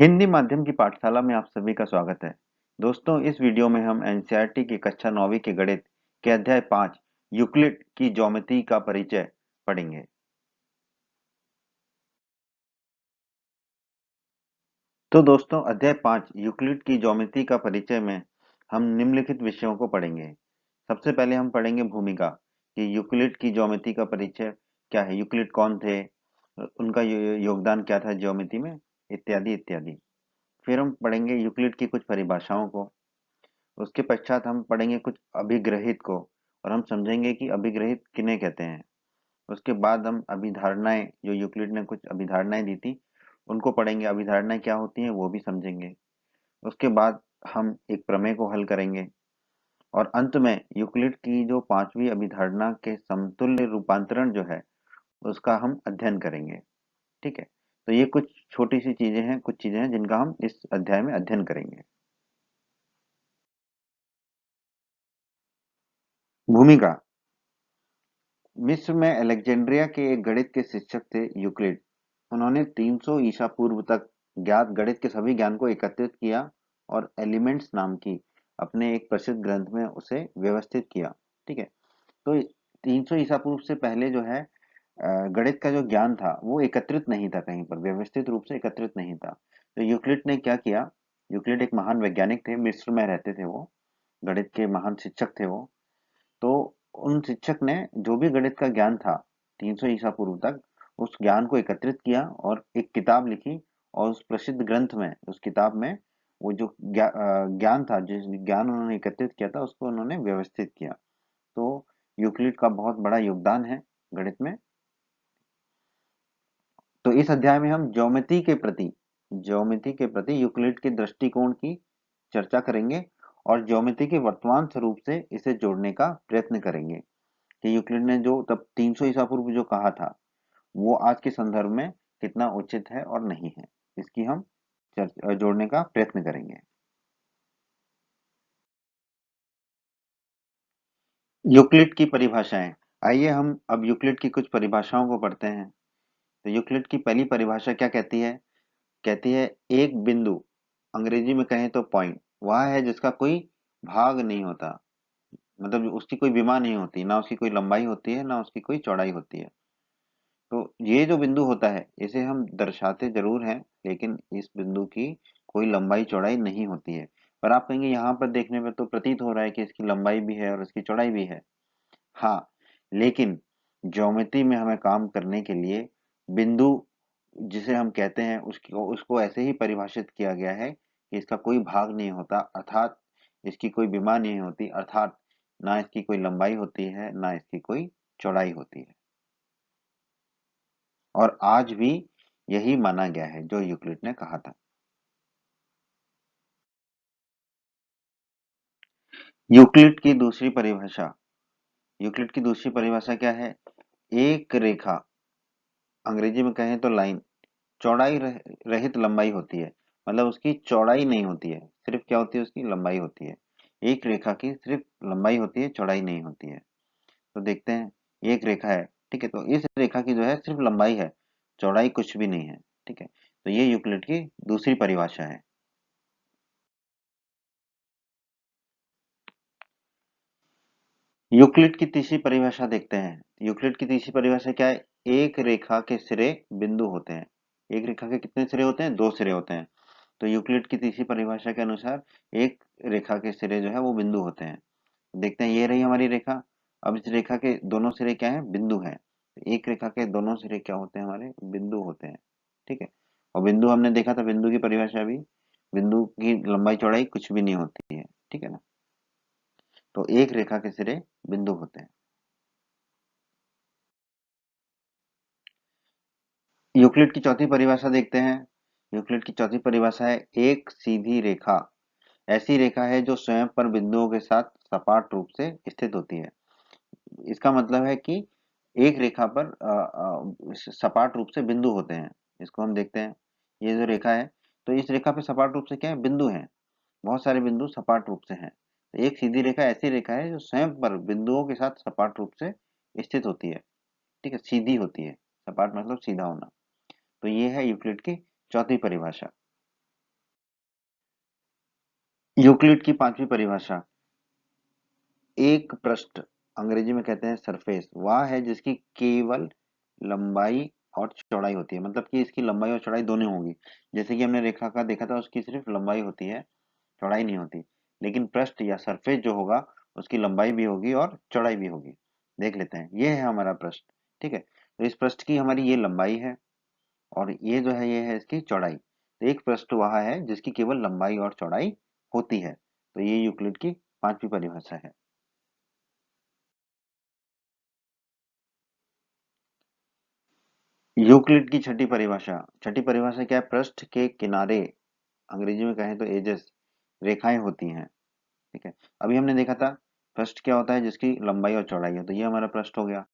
हिंदी माध्यम की पाठशाला में आप सभी का स्वागत है। दोस्तों, इस वीडियो में हम एनसीईआरटी की कक्षा 9वीं के गणित के अध्याय 5 यूक्लिड की ज्योमेट्री का परिचय पढ़ेंगे। तो दोस्तों, अध्याय 5 यूक्लिड की ज्योमेट्री का परिचय में हम निम्नलिखित विषयों को पढ़ेंगे। सबसे पहले हम पढ़ेंगे भूमिका कि यूक्लिड की ज्योमेट्री का परिचय क्या है, यूक्लिड कौन थे, उनका योगदान क्या था ज्योमेट्री में, इत्यादि इत्यादि। फिर हम पढ़ेंगे यूक्लिड की कुछ परिभाषाओं को। उसके पश्चात हम पढ़ेंगे कुछ अभिग्रहित को और हम समझेंगे कि अभिग्रहित किन्हें कहते हैं। उसके बाद हम अभिधारणाएं, जो यूक्लिड ने कुछ अभिधारणाएं दी थी, उनको पढ़ेंगे। अभिधारणाएं क्या होती हैं वो भी समझेंगे। उसके बाद हम एक प्रमेय को हल करेंगे और अंत में यूक्लिड की जो पांचवी अभिधारणा के समतुल्य रूपांतरण जो है उसका हम अध्ययन करेंगे। ठीक है, तो ये कुछ छोटी सी चीजें हैं, कुछ चीजें हैं जिनका हम इस अध्याय में अध्ययन करेंगे। भूमिका। मिस्र में अलेक्जेंड्रिया के एक गणित के शिक्षक थे यूक्लिड। उन्होंने 300 ईसा पूर्व तक ज्ञात गणित के सभी ज्ञान को एकत्रित किया और एलिमेंट्स नाम की अपने एक प्रसिद्ध ग्रंथ में उसे व्यवस्थित किया। ठीक है, तो 300 ईसा पूर्व से पहले जो है गणित का जो ज्ञान था वो एकत्रित नहीं था, कहीं पर व्यवस्थित रूप से एकत्रित नहीं था। तो यूक्लिड ने क्या किया, यूक्लिड एक महान वैज्ञानिक थे, मिस्र में रहते थे वो, गणित के महान शिक्षक थे वो। तो उन शिक्षक ने जो भी गणित का ज्ञान था 300 ईसा पूर्व तक, उस ज्ञान को एकत्रित किया और एक किताब लिखी। और उस प्रसिद्ध ग्रंथ में, उस किताब में वो जो ज्ञान था, जिस ज्ञान उन्होंने एकत्रित किया था उसको उन्होंने व्यवस्थित किया। तो यूक्लिड का बहुत बड़ा योगदान है गणित में। तो इस अध्याय में हम ज्योमेट्री के प्रति यूक्लिड के दृष्टिकोण की चर्चा करेंगे और ज्योमेट्री के वर्तमान स्वरूप से इसे जोड़ने का प्रयत्न करेंगे कि यूक्लिड ने जो तब 300 ईसा पूर्व जो कहा था वो आज के संदर्भ में कितना उचित है और नहीं है, इसकी हम जोड़ने का प्रयत्न करेंगे। यूक्लिड की परिभाषाएं। आइए हम अब यूक्लिड की कुछ परिभाषाओं को पढ़ते हैं। तो यूक्लिड की पहली परिभाषा क्या कहती है, कहती है एक बिंदु, अंग्रेजी में कहें तो पॉइंट, वह है जिसका कोई भाग नहीं होता, मतलब उसकी कोई विमा नहीं होती, ना उसकी कोई लंबाई होती है ना उसकी कोई चौड़ाई होती है। तो ये जो बिंदु होता है इसे हम दर्शाते जरूर हैं, लेकिन इस बिंदु की कोई लंबाई चौड़ाई नहीं होती है। पर आप कहेंगे यहाँ पर देखने में तो प्रतीत हो रहा है कि इसकी लंबाई भी है और इसकी चौड़ाई भी है। हाँ, लेकिन ज्योमेट्री में हमें काम करने के लिए बिंदु जिसे हम कहते हैं उसको उसको ऐसे ही परिभाषित किया गया है कि इसका कोई भाग नहीं होता, अर्थात इसकी कोई विमा नहीं होती, अर्थात ना इसकी कोई लंबाई होती है ना इसकी कोई चौड़ाई होती है। और आज भी यही माना गया है जो यूक्लिड ने कहा था। यूक्लिड की दूसरी परिभाषा। यूक्लिड की दूसरी परिभाषा क्या है, एक रेखा, अंग्रेजी में कहें तो लाइन, चौड़ाई रहित लंबाई होती है। मतलब उसकी चौड़ाई नहीं होती है, सिर्फ क्या होती है, उसकी लंबाई होती है। एक रेखा की सिर्फ लंबाई होती है, चौड़ाई नहीं होती है। तो देखते हैं, एक रेखा है, ठीक है, तो इस रेखा की जो है सिर्फ लंबाई है, चौड़ाई कुछ भी नहीं है। ठीक है, तो ये यूक्लिड की दूसरी परिभाषा है। यूक्लिड की तीसरी परिभाषा देखते हैं। यूक्लिड की तीसरी परिभाषा क्या है, एक रेखा के सिरे बिंदु होते हैं। एक रेखा के कितने सिरे होते हैं, दो सिरे होते हैं। तो यूक्लिड की तीसरी परिभाषा के अनुसार एक रेखा के सिरे जो है वो बिंदु होते हैं। देखते हैं, ये रही हमारी रेखा। अब इस रेखा के दोनों सिरे क्या है, बिंदु हैं। एक रेखा के दोनों सिरे क्या होते हैं, हमारे बिंदु होते हैं। ठीक है, और बिंदु हमने देखा था, बिंदु की परिभाषा भी, बिंदु की लंबाई चौड़ाई कुछ भी नहीं होती है। ठीक है ना, तो एक रेखा के सिरे बिंदु होते हैं। यूक्लिड की चौथी परिभाषा देखते हैं। यूक्लिड की चौथी परिभाषा है एक सीधी रेखा ऐसी रेखा है जो स्वयं पर बिंदुओं के साथ सपाट रूप से स्थित होती है। इसका मतलब है कि एक रेखा पर सपाट रूप से बिंदु होते हैं। इसको हम देखते हैं, ये जो रेखा है, तो इस रेखा पे सपाट रूप से क्या है, बिंदु हैं। बहुत सारे बिंदु सपाट रूप से हैं। तो एक सीधी रेखा ऐसी रेखा है जो स्वयं पर बिंदुओं के साथ सपाट रूप से स्थित होती है। ठीक है, सीधी होती है, सपाट मतलब सीधा होना। तो ये है यूक्लिड की चौथी परिभाषा। यूक्लिड की पांचवी परिभाषा। एक पृष्ठ, अंग्रेजी में कहते हैं सरफेस, वह है जिसकी केवल लंबाई और चौड़ाई होती है। मतलब कि इसकी लंबाई और चौड़ाई दोनों होगी। जैसे कि हमने रेखा का देखा था, उसकी सिर्फ लंबाई होती है, चौड़ाई नहीं होती। लेकिन पृष्ठ या सरफेस जो होगा, उसकी लंबाई भी होगी और चौड़ाई भी होगी। देख लेते हैं, ये है हमारा पृष्ठ। ठीक है, तो इस पृष्ठ की हमारी ये लंबाई है और ये जो है, ये है इसकी चौड़ाई। तो एक पृष्ठ वह है जिसकी केवल लंबाई और चौड़ाई होती है। तो ये यूक्लिड की पांचवी परिभाषा है। यूक्लिड की छठी परिभाषा। छठी परिभाषा क्या है? पृष्ठ के किनारे, अंग्रेजी में कहें तो एजेस, रेखाएं होती हैं। ठीक है, अभी हमने देखा था पृष्ठ क्या होता है, जिसकी लंबाई और चौड़ाई है। तो ये हमारा पृष्ठ हो गया।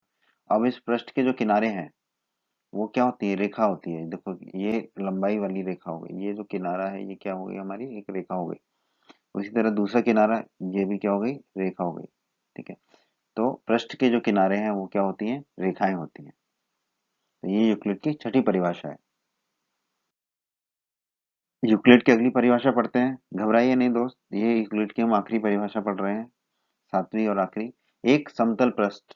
अब इस पृष्ठ के जो किनारे हैं, वो क्या होती है? रेखा होती है। देखो, ये लंबाई वाली रेखा हो गई, ये जो किनारा है ये क्या हो गई? हमारी एक रेखा हो गई। उसी तरह दूसरा किनारा, ये भी क्या हो गई? रेखा हो गई। ठीक है, तो पृष्ठ के जो किनारे हैं वो क्या होती हैं? रेखाएं होती हैं। तो ये यूक्लिड की छठी परिभाषा है। यूक्लिड की अगली परिभाषा पढ़ते हैं। घबराइए नहीं दोस्त, ये यूक्लिड की हम आखिरी परिभाषा पढ़ रहे हैं, सातवीं और आखिरी। एक समतल पृष्ठ,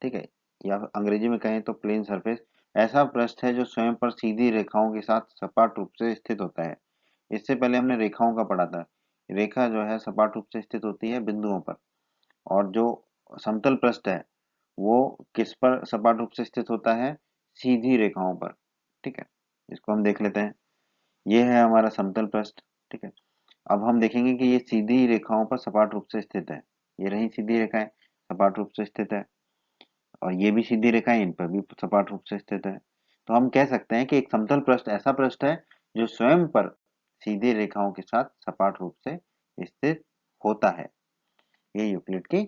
ठीक है, या अंग्रेजी में कहें तो प्लेन सरफेस, ऐसा पृष्ठ है जो स्वयं पर सीधी रेखाओं के साथ सपाट रूप से स्थित होता है। इससे पहले हमने रेखाओं का पढ़ा था। रेखा जो है सपाट रूप से स्थित होती है बिंदुओं पर, और जो समतल पृष्ठ है वो किस पर सपाट रूप से स्थित होता है? सीधी रेखाओं पर। ठीक है, इसको हम देख लेते हैं। ये है हमारा समतल पृष्ठ। ठीक है, अब हम देखेंगे कि ये सीधी रेखाओं पर सपाट रूप से स्थित है। ये रही सीधी रेखाएं, सपाट रूप से स्थित है। और ये भी सीधी रेखाएं, इन पर भी सपाट रूप से स्थित है। तो हम कह सकते हैं कि एक समतल पृष्ठ ऐसा पृष्ठ है जो स्वयं पर सीधी रेखाओं के साथ सपाट रूप से स्थित होता है। ये यूक्लिड की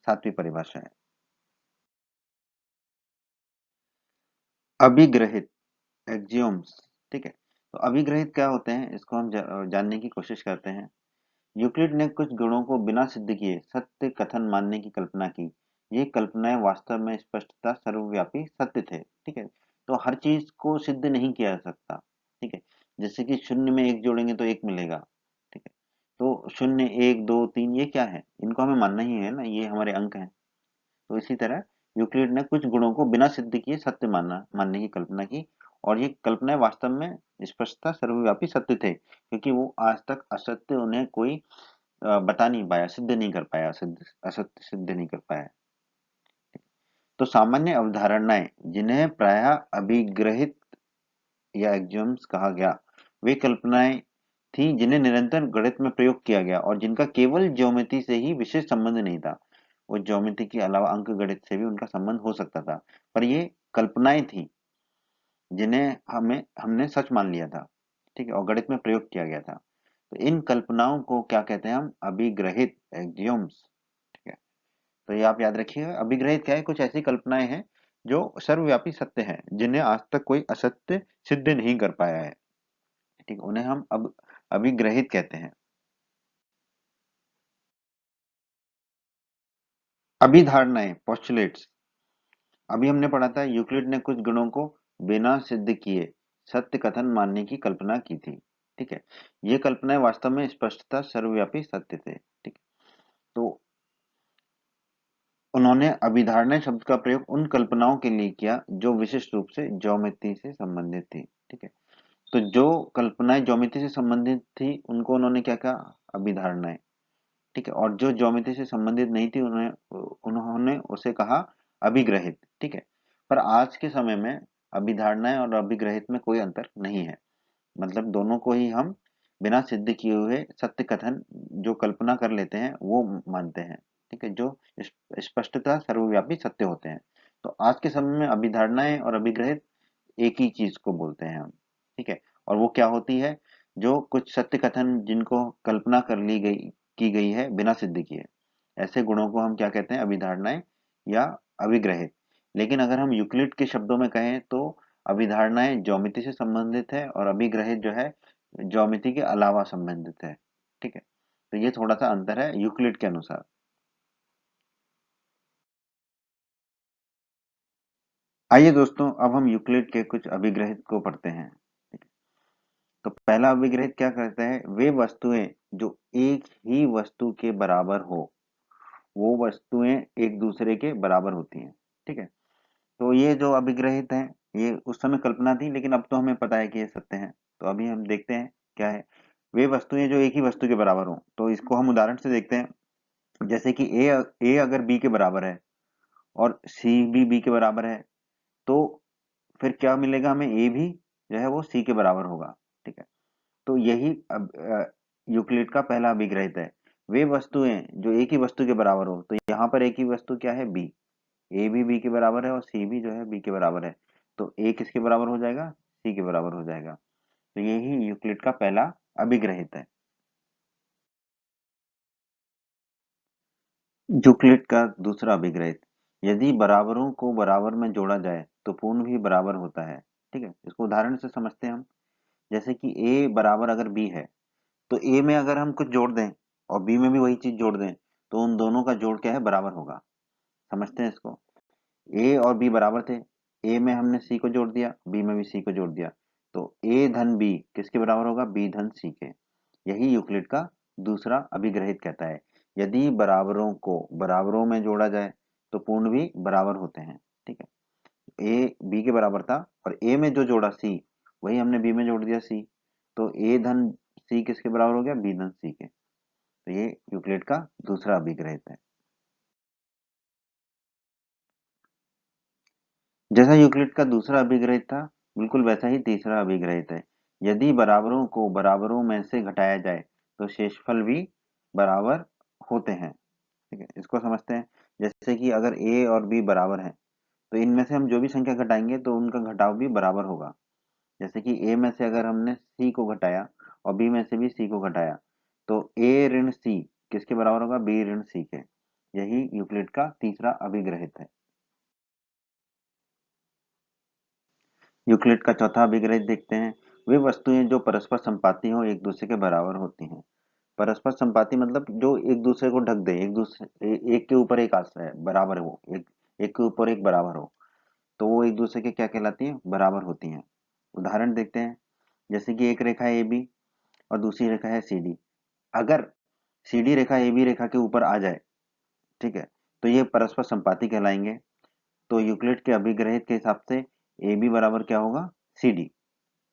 सातवीं परिभाषा है। अभिग्रहित, एक्जियोम्स। ठीक है, तो अभिग्रहित क्या होते हैं, इसको हम जानने की कोशिश करते हैं। यूक्लिड ने कुछ गुणों को बिना सिद्ध किए सत्य कथन मानने की कल्पना की। ये कल्पनाएं वास्तव में स्पष्टता सर्वव्यापी सत्य थे। ठीक है, तो हर चीज को सिद्ध नहीं किया जा सकता। ठीक है, जैसे कि शून्य में एक जोड़ेंगे तो एक मिलेगा। ठीक है, तो शून्य, एक, दो, तीन, ये क्या है? इनको हमें मानना ही है ना, ये हमारे अंक हैं। तो इसी तरह यूक्लिड ने कुछ गुणों को बिना सिद्ध किए सत्य मानने की कल्पना की। और ये कल्पनाएं वास्तव में स्पष्टता सर्वव्यापी सत्य थे, क्योंकि वो आज तक असत्य उन्हें कोई बता नहीं पाया, सिद्ध नहीं कर पाया, असत्य सिद्ध नहीं कर पाया। तो सामान्य अवधारणाएं, जिन्हें प्रायः अभिग्रहित या एक्सियोम्स कहा गया, वे कल्पनाएं थी जिन्हें निरंतर गणित में प्रयोग किया गया और जिनका केवल ज्योमेट्री से ही विशेष संबंध नहीं था। वो ज्योमेट्री के अलावा अंक गणित से भी उनका संबंध हो सकता था, पर ये कल्पनाएं थी जिन्हें हमें हमने सच मान लिया था। ठीक है, और गणित में प्रयोग किया गया था। तो इन कल्पनाओं को क्या कहते हैं? हम अभिग्रहित, एक्सियोम्स। ठीक है, तो ये आप याद रखिएगा। अभिग्रहित क्या है? कुछ ऐसी कल्पनाएं हैं जो सर्वव्यापी सत्य हैं, जिन्हें आज तक कोई असत्य सिद्ध नहीं कर पाया है। ठीक है, उन्हें हम अब अभिग्रहित कहते हैं। अभिधारणाएं, पोस्टुलेट्स। अभी हमने पढ़ा था यूक्लिड ने कुछ गुणों को बिना सिद्ध किए सत्य कथन मानने की कल्पना की थी। ठीक है, ये कल्पनाएं वास्तव में स्पष्टता सर्वव्यापी सत्य थे। ठीक है, तो उन्होंने अभिधारणा शब्द का प्रयोग उन कल्पनाओं के लिए किया जो विशिष्ट रूप से ज्योमेट्री से संबंधित थी। ठीक है, तो जो कल्पनाएं ज्योमेट्री से संबंधित थी उनको उन्होंने क्या कहा? अभिधारणाएं। ठीक है, और जो ज्योमेट्री से संबंधित नहीं थी उन्हें उन्होंने उसे कहा अभिग्रहित। ठीक है, पर आज के समय में अभिधारणाएं और अभिग्रहित में कोई अंतर नहीं है। मतलब दोनों को ही हम बिना सिद्ध किए हुए सत्य कथन, जो कल्पना कर लेते हैं, वो मानते हैं। ठीक है, जो स्पष्टता सर्वव्यापी सत्य होते हैं। तो आज के समय में अभिधारणाएं और अभिग्रहित एक ही चीज को बोलते हैं हम। ठीक है, और वो क्या होती है? जो कुछ सत्य कथन जिनको कल्पना कर ली गई की गई है बिना सिद्ध किए, ऐसे गुणों को हम क्या कहते हैं? अभिधारणाएं या अभिग्रहित। लेकिन अगर हम यूक्लिड के शब्दों में कहें तो अभिधारणाएं ज्योमेट्री से संबंधित है और अभिग्रहित जो है ज्योमेट्री के अलावा संबंधित है। ठीक है, तो ये थोड़ा सा अंतर है यूक्लिड के अनुसार। आइए दोस्तों, अब हम यूक्लिड के कुछ अभिग्रहित को पढ़ते हैं। तो पहला अभिग्रहित क्या कहता है, वे वस्तुएं जो एक ही वस्तु के बराबर हो, वो वस्तुएं एक दूसरे के बराबर होती हैं। ठीक है, तो ये जो अभिग्रहित है, ये उस समय कल्पना थी, लेकिन अब तो हमें पता है कि ये सत्य है। तो अभी हम देखते हैं क्या है, वे वस्तुएं जो एक ही वस्तु के बराबर हो। तो इसको हम उदाहरण से देखते हैं। जैसे कि ए अगर बी के बराबर है और सी भी बी के बराबर है, तो फिर क्या मिलेगा हमें, ए भी जो है वो सी के बराबर होगा। ठीक है, तो यही यूक्लिड का पहला अभिग्रहित है। वे वस्तुएं जो एक ही वस्तु के बराबर हो, तो यहाँ पर एक ही वस्तु क्या है, बी। ए भी बी के बराबर है और सी भी जो है बी के बराबर है। तो ए किसके बराबर हो जाएगा, सी के बराबर हो जाएगा। तो यही यूक्लिड का पहला अभिग्रहित है। यूक्लिड का दूसरा अभिग्रहित, यदि बराबरों को बराबर में जोड़ा जाए तो पूर्ण भी बराबर होता है। ठीक है, इसको उदाहरण से समझते हैं हम। जैसे कि ए बराबर अगर बी है, तो ए में अगर हम कुछ जोड़ दें और बी में भी वही चीज जोड़ दें, तो उन दोनों का जोड़ क्या है, बराबर होगा। समझते हैं इसको। ए और बी बराबर थे, ए में हमने सी को जोड़ दिया, बी में भी सी को जोड़ दिया, तो ए धन बी किसके बराबर होगा, बी धन सी के। यही यूक्लिड का दूसरा अभिग्रहित कहता है। यदि बराबरों को बराबरों में जोड़ा जाए तो पूर्ण भी बराबर होते हैं। ठीक है, ए बी के बराबर था और ए में जो जोड़ा सी, वही हमने बी में जोड़ दिया सी, तो ए धन सी किसके बराबर हो गया, बी धन सी के। तो ये यूक्लिड का दूसरा अभिग्रहित है। जैसा यूक्लिड का दूसरा अभिग्रहित था, बिल्कुल वैसा ही तीसरा अभिग्रहित है। यदि बराबरों को बराबरों में से घटाया जाए तो शेषफल भी बराबर होते हैं। ठीक है, इसको समझते हैं। जैसे कि अगर ए और बी बराबर हैं, तो इनमें से हम जो भी संख्या घटाएंगे तो उनका घटाव भी बराबर होगा। जैसे कि ए में से अगर हमने सी को घटाया और बी में से भी सी को घटाया, तो ए ऋण सी किसके बराबर होगा, बी ऋण सी के। यही यूक्लिड का तीसरा अभिग्रहित है। यूक्लिड का चौथा अभिग्रहित देखते हैं। वे वस्तुएं जो परस्पर संपाती हो एक दूसरे के बराबर होती हैं। परस्पर संपाती मतलब जो एक दूसरे को ढक दे, एक दूसरे एक के ऊपर एक आश्रय बराबर हो, एक एक के ऊपर एक बराबर हो, तो वो एक दूसरे के क्या कहलाती है, बराबर होती हैं। उदाहरण देखते हैं। जैसे कि एक रेखा ए बी और दूसरी रेखा है सी डी। अगर C D Rekha A B रेखा के ऊपर आ जाए, ठीक है, तो ये परस्पर संपाती कहलाएंगे। तो यूक्लिड के अभिग्रहित के हिसाब से ए बी बराबर क्या होगा, सी डी।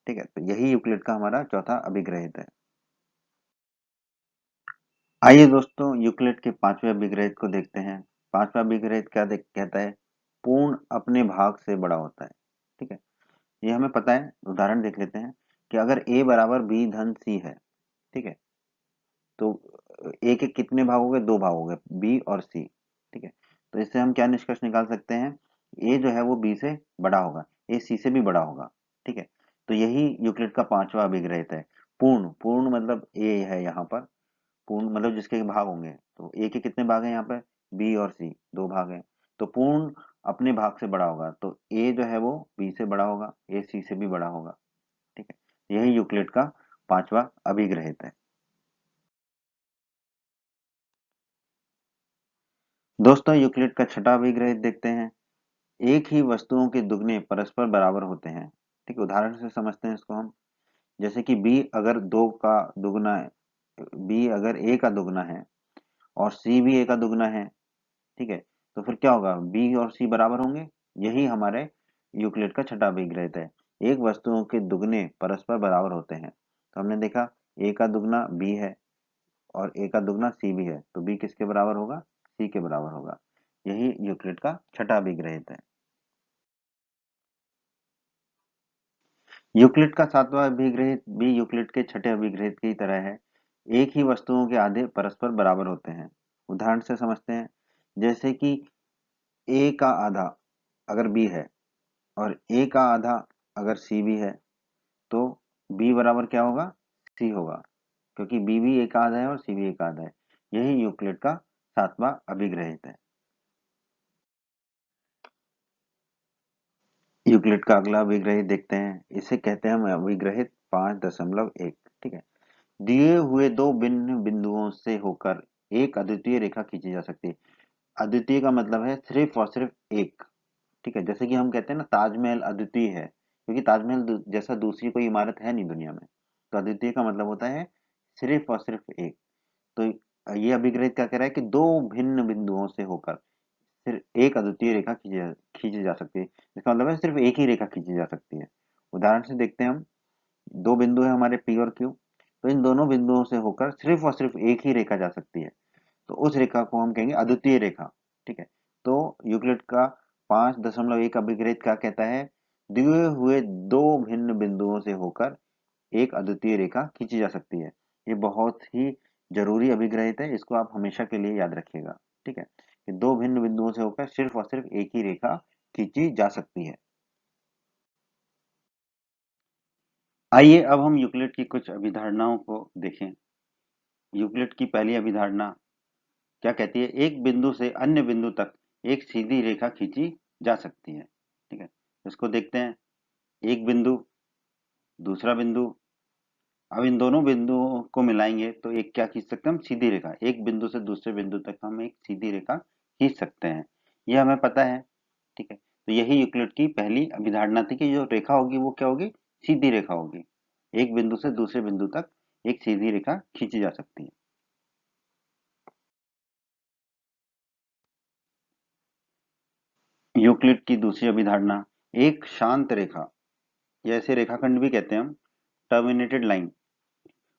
ठीक है, तो यही यूक्लिड का हमारा चौथा अभिग्रहित है। आइए दोस्तों, यूक्लिड के पांचवें अभिग्रहित को देखते हैं। पांचवा अभिग्रहित क्या कहता है, पूर्ण अपने भाग से बड़ा होता है। ठीक है, ये हमें पता है। उदाहरण देख लेते हैं कि अगर a बराबर b धन c है, ठीक है, तो a के कितने भाग हो गए, दो भाग हो गए, b और c। ठीक है, तो इससे हम क्या निष्कर्ष निकाल सकते हैं, a जो है वो b से बड़ा होगा, a c से भी बड़ा होगा। ठीक है, तो यही यूक्लिड का पांचवा अभिग्रहित है। पूर्ण, पूर्ण मतलब a है यहाँ पर, पूर्ण मतलब जिसके भाग होंगे। तो ए के कितने भाग हैं यहाँ पे, बी और सी दो भाग हैं। तो पूर्ण अपने भाग से बड़ा होगा, तो ए जो है वो बी से बड़ा होगा, ए सी से भी बड़ा होगा। ठीक है, यही यूक्लिड का पांचवा अभिग्रहित है। दोस्तों, यूक्लिड का छठा अभिग्रहित देखते हैं। एक ही वस्तुओं के दुगने परस्पर बराबर होते हैं। ठीक है, उदाहरण से समझते हैं इसको हम। जैसे कि बी अगर दो का दुगना है, बी अगर ए का दुगना है और सी भी ए का दुगना है, ठीक है, तो फिर क्या होगा, बी और सी बराबर होंगे। यही हमारे यूक्लिड का छठा अभिग्रहित है। एक वस्तुओं के दुगने परस्पर बराबर होते हैं। तो हमने देखा, ए का दुगना बी है और ए का दुगना सी भी है, तो बी किसके बराबर होगा, सी के बराबर होगा। यही यूक्लिड का छठा अभिग्रहित है। यूक्लिड का सातवां अभिग्रहित भी यूक्लिड के छठे अभिग्रहित की तरह है। एक ही वस्तुओं के आधे परस्पर बराबर होते हैं। उदाहरण से समझते हैं। जैसे कि ए का आधा अगर बी है और ए का आधा अगर सी भी है, तो बी बराबर क्या होगा, सी होगा, क्योंकि बी भी एक आधा है और सी भी एक आधा है। यही यूक्लिड का सातवां अभिग्रहित है। यूक्लिड का अगला अभिग्रहित देखते हैं। इसे कहते हैं हम अभिग्रहित 5.1। ठीक है, दिए हुए दो भिन्न बिंदुओं से होकर एक अद्वितीय रेखा खींची जा सकती है। अद्वितीय का मतलब है सिर्फ और सिर्फ एक। ठीक है, जैसे कि हम कहते हैं ना, ताजमहल अद्वितीय है, क्योंकि ताजमहल जैसा दूसरी कोई इमारत है नहीं दुनिया में। तो अद्वितीय का मतलब होता है सिर्फ और सिर्फ एक। तो ये अभिग्रहित क्या कह रहा है कि दो भिन्न बिंदुओं से होकर सिर्फ एक अद्वितीय रेखा खींची जा सकती है। इसका मतलब है सिर्फ एक ही रेखा खींची जा सकती है। उदाहरण से देखते हैं हम, दो बिंदु है हमारे पी और क्यू, तो इन दोनों बिंदुओं से होकर सिर्फ और सिर्फ एक ही रेखा जा सकती है, तो उस रेखा को हम कहेंगे अद्वितीय रेखा। ठीक है। तो यूक्लिड का 5.1 अभिग्रहित क्या कहता है, दिए हुए दो भिन्न बिंदुओं से होकर एक अद्वितीय रेखा खींची जा सकती है। ये बहुत ही जरूरी अभिग्रहित है, इसको आप हमेशा के लिए याद रखिएगा। ठीक है, कि दो भिन्न बिंदुओं से होकर सिर्फ और सिर्फ एक ही रेखा खींची जा सकती है। आइए अब हम यूक्लिड की कुछ अभिधारणाओं को देखें। यूक्लिड की पहली अभिधारणा क्या कहती है, एक बिंदु से अन्य बिंदु तक एक सीधी रेखा खींची जा सकती है। ठीक है, इसको देखते हैं। एक बिंदु, दूसरा बिंदु, अब इन दोनों बिंदुओं को मिलाएंगे तो एक क्या खींच सकते हैं हम, सीधी रेखा। एक बिंदु से दूसरे बिंदु तक हम एक सीधी रेखा खींच सकते हैं, ये हमें पता है। ठीक है, तो यही यूक्लिड की पहली अभिधारणा थी कि जो रेखा होगी वो क्या होगी, सीधी रेखा होगी। एक बिंदु से दूसरे बिंदु तक एक सीधी रेखा खींची जा सकती है। यूक्लिड की दूसरी अभिधारणा, एक शांत रेखा, या ऐसे रेखाखंड भी कहते हैं हम, टर्मिनेटेड लाइन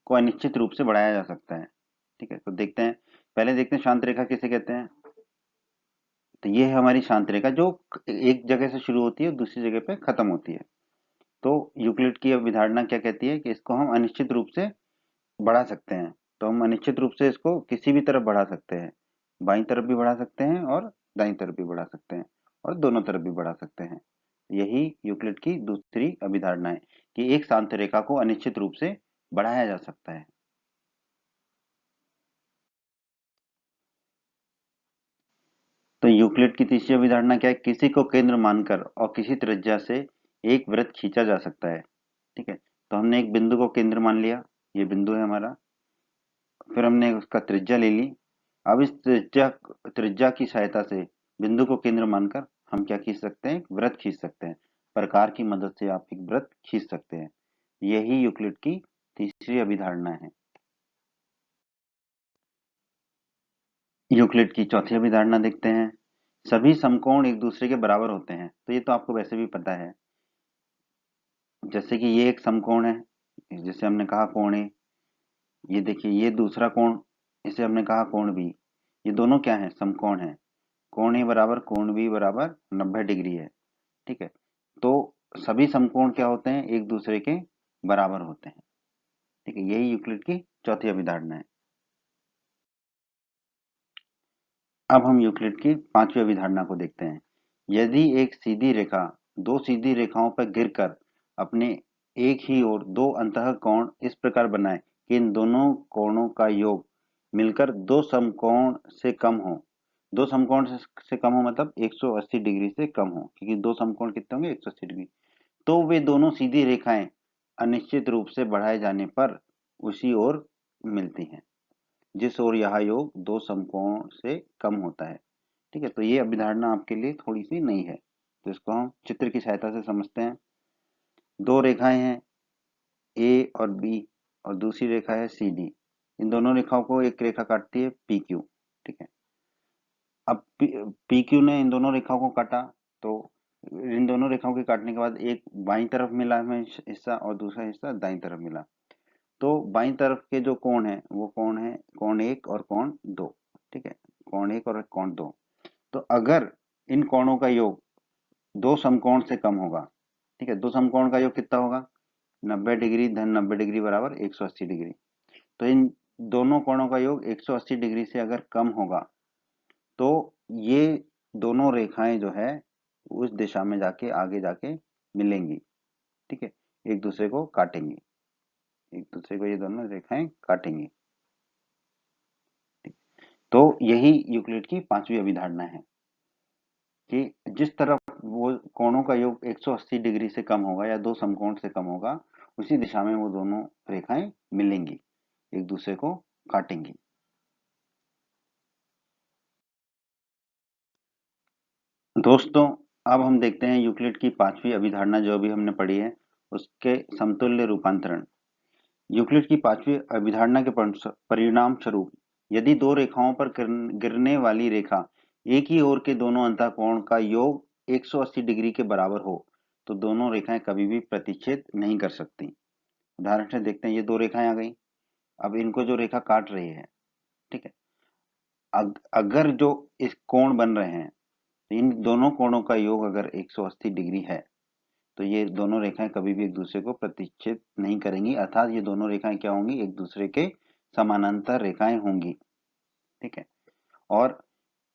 को अनिश्चित रूप से बढ़ाया जा सकता है। ठीक है, तो देखते हैं, पहले देखते हैं शांत रेखा किसे कहते हैं। तो ये है हमारी शांत रेखा जो एक जगह से शुरू होती है और दूसरी जगह पे खत्म होती है। तो यूक्लिड की अवधारणा क्या कहती है कि इसको हम अनिश्चित रूप से बढ़ा सकते हैं। तो हम अनिश्चित रूप से इसको किसी भी तरफ बढ़ा सकते हैं, बाईं तरफ भी बढ़ा सकते हैं और दाईं तरफ भी बढ़ा सकते हैं और दोनों तरफ भी बढ़ा सकते हैं। यही यूक्लिड की दूसरी अभिधारणा है कि एक शांत रेखा को अनिश्चित रूप से बढ़ाया जा सकता है। तो यूक्लिड की तीसरी अवधारणा क्या है, किसी को केंद्र मानकर और किसी त्रिज्या से एक वृत्त खींचा जा सकता है। ठीक है, तो हमने एक बिंदु को केंद्र मान लिया, ये बिंदु है हमारा, फिर हमने उसका त्रिज्या ले ली। अब इस त्रिज्या त्रिज्या की सहायता से बिंदु को केंद्र मानकर हम क्या खींच सकते हैं, एक वृत्त खींच सकते हैं। प्रकार की मदद से आप एक वृत्त खींच सकते हैं। यही यूक्लिड की तीसरी अभिधारणा है। यूक्लिड की चौथी अभिधारणा देखते हैं, सभी समकोण एक दूसरे के बराबर होते हैं। तो ये तो आपको वैसे भी पता है, जैसे कि ये एक समकोण है, जिसे हमने कहा कोण ए। ये देखिए ये दूसरा कोण, इसे हमने कहा कोण बी। ये दोनों क्या है, समकोण है। कोण ए बराबर कोण बी बराबर 90 डिग्री है। ठीक है, तो सभी समकोण क्या होते हैं, एक दूसरे के बराबर होते हैं। ठीक है, यही यूक्लिड की चौथी अभिधारणा है। अब हम यूक्लिड की पांचवी अभिधारणा को देखते हैं। यदि एक सीधी रेखा दो सीधी रेखाओं पर गिरकर अपने एक ही ओर दो अंतः कोण इस प्रकार बनाए कि इन दोनों कोणों का योग मिलकर दो समकोण से कम हो। दो समकोण से कम हो मतलब 180 डिग्री से कम हो, क्योंकि दो समकोण कितने होंगे, 180 डिग्री। तो वे दोनों सीधी रेखाएं अनिश्चित रूप से बढ़ाए जाने पर उसी ओर मिलती हैं, जिस ओर यह योग दो समकोण से कम होता है। ठीक है, तो ये अभिधारणा आपके लिए थोड़ी सी नई है, तो इसको हम चित्र की सहायता से समझते हैं। दो रेखाएं हैं, ए और बी, और दूसरी रेखा है सी डी। इन दोनों रेखाओं को एक रेखा काटती है पी क्यू। ठीक है, अब पी क्यू ने इन दोनों रेखाओं को काटा, तो इन दोनों रेखाओं के काटने के बाद एक बाईं तरफ मिला हमें हिस्सा और दूसरा हिस्सा दाईं तरफ मिला। तो बाईं तरफ के जो कोण है वो कोण है कोण एक और कोण दो। ठीक है, कोण एक और कोण दो। तो अगर इन कोणों का योग दो समकोण से कम होगा, ठीक है, दो समकोण का योग कितना होगा, 90 डिग्री धन 90 डिग्री बराबर 180 डिग्री। तो इन दोनों कोणों का योग 180 डिग्री से अगर कम होगा तो ये दोनों रेखाएं जो है उस दिशा में जाके आगे जाके मिलेंगी। ठीक है, एक दूसरे को काटेंगी, एक दूसरे को ये दोनों रेखाएं काटेंगी। तो यही यूक्लिड की पांचवी अभिधारणा है कि जिस तरफ वो कोणों का योग 180 डिग्री से कम होगा या दो समकोण से कम होगा, उसी दिशा में वो दोनों रेखाएं मिलेंगी, एक दूसरे को काटेंगी। दोस्तों, अब हम देखते हैं यूक्लिड की पांचवी अभिधारणा जो अभी हमने पढ़ी है उसके समतुल्य रूपांतरण। यूक्लिड की पांचवी अभिधारणा के परिणाम स्वरूप यदि दो रेखाओं पर गिरने वाली रेखा एक ही ओर के दोनों अंतःकोण का योग 180 डिग्री के बराबर हो तो दोनों रेखाएं कभी भी प्रतिच्छेद नहीं कर सकती। उदाहरण से देखते हैं, ये दो रेखाएं आ गई। अब इनको जो रेखा काट रही है, ठीक है, अगर जो इस कोण बन रहे हैं, इन दोनों कोणों का योग अगर 180 डिग्री है तो ये दोनों रेखाएं कभी भी एक दूसरे को प्रतिच्छेद नहीं करेंगी, अर्थात ये दोनों रेखाएं क्या होंगी, एक दूसरे के समानांतर रेखाएं होंगी। ठीक है। और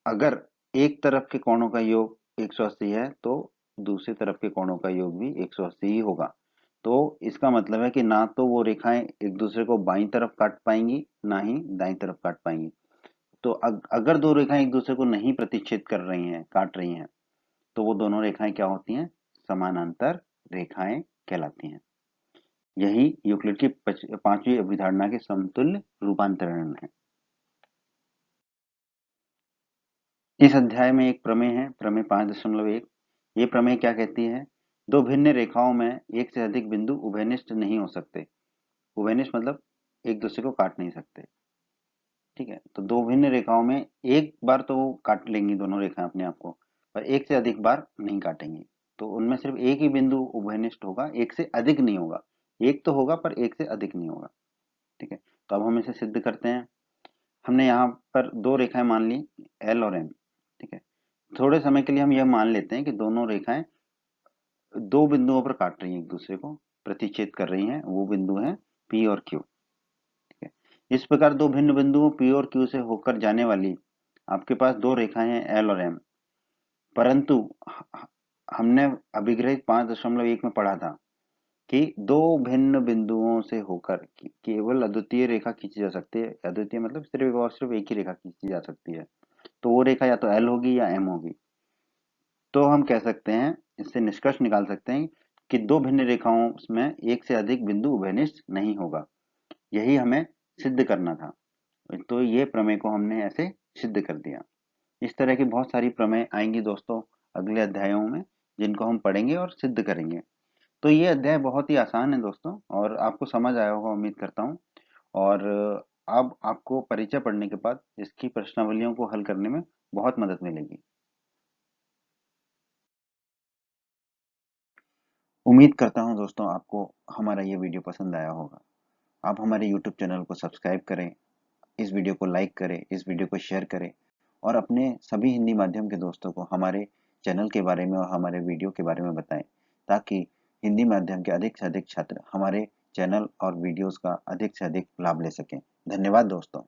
अगर एक तरफ के कोणों का योग 180 है तो दूसरी तरफ के कोणों का योग भी 180 ही होगा। तो इसका मतलब है कि ना तो वो रेखाएं एक दूसरे को बाईं तरफ काट पाएंगी, ना ही दाईं तरफ काट पाएंगी। तो अगर दो रेखाएं एक दूसरे को नहीं प्रतिच्छेद कर रही हैं, काट रही हैं, तो वो दोनों रेखाएं क्या होती हैं, समानांतर रेखाएं कहलाती हैं। यही यूक्लिड की पांचवी अभिधारणा के समतुल्य रूपांतरण है। इस अध्याय में एक प्रमेय है, प्रमेय 5.1। ये प्रमेय क्या कहती है, दो भिन्न रेखाओं में एक से अधिक बिंदु उभयनिष्ठ नहीं हो सकते। उभयनिष्ठ मतलब एक दूसरे को काट नहीं सकते। ठीक है, तो दो भिन्न रेखाओं में एक बार तो वो काट लेंगी दोनों रेखाएं अपने आप को, पर एक से अधिक बार नहीं काटेंगी। तो उनमें सिर्फ एक ही बिंदु उभयनिष्ठ होगा, एक से अधिक नहीं होगा। एक तो होगा पर एक से अधिक नहीं होगा। ठीक है, तो अब हम इसे सिद्ध करते हैं। हमने यहाँ पर दो रेखाएं मान ली, एल और एम। ठीक है, थोड़े समय के लिए हम यह मान लेते हैं कि दोनों रेखाएं दो बिंदुओं पर काट रही हैं, एक दूसरे को प्रतिच्छेद कर रही हैं। वो बिंदु हैं पी और क्यू। ठीक है, इस प्रकार दो भिन्न बिंदुओं पी और क्यू से होकर जाने वाली आपके पास दो रेखाएं हैं, एल और एम। परंतु हमने अभिग्रहित 5.1 में पढ़ा था कि दो भिन्न बिंदुओं से होकर केवल अद्वितीय रेखा खींची जा सकती है। अद्वितीय मतलब सिर्फ और सिर्फ एक ही रेखा खींची जा सकती है। तो वो रेखा या तो एल होगी या एम होगी। तो हम कह सकते हैं, इससे निष्कर्ष निकाल सकते हैं कि दो भिन्न रेखाओं में एक से अधिक बिंदु उभयनिष्ठ नहीं होगा। यही हमें सिद्ध करना था। तो ये प्रमेय को हमने ऐसे सिद्ध कर दिया। इस तरह की बहुत सारी प्रमेय आएंगी दोस्तों अगले अध्यायों में, जिनको हम पढ़ेंगे और सिद्ध करेंगे। तो ये अध्याय बहुत ही आसान है दोस्तों, और आपको समझ आया होगा उम्मीद करता हूँ। और अब आपको परिचय पढ़ने के बाद इसकी प्रश्नावलियों को हल करने में बहुत मदद मिलेगी। उम्मीद करता हूँ दोस्तों आपको हमारा ये वीडियो पसंद आया होगा। आप हमारे YouTube चैनल को सब्सक्राइब करें, इस वीडियो को लाइक करें, इस वीडियो को शेयर करें, और अपने सभी हिंदी माध्यम के दोस्तों को हमारे चैनल के बारे में और हमारे वीडियो के बारे में बताएं, ताकि हिंदी माध्यम के अधिक से अधिक छात्र हमारे चैनल और वीडियोस का अधिक से अधिक लाभ ले सकें। धन्यवाद दोस्तों।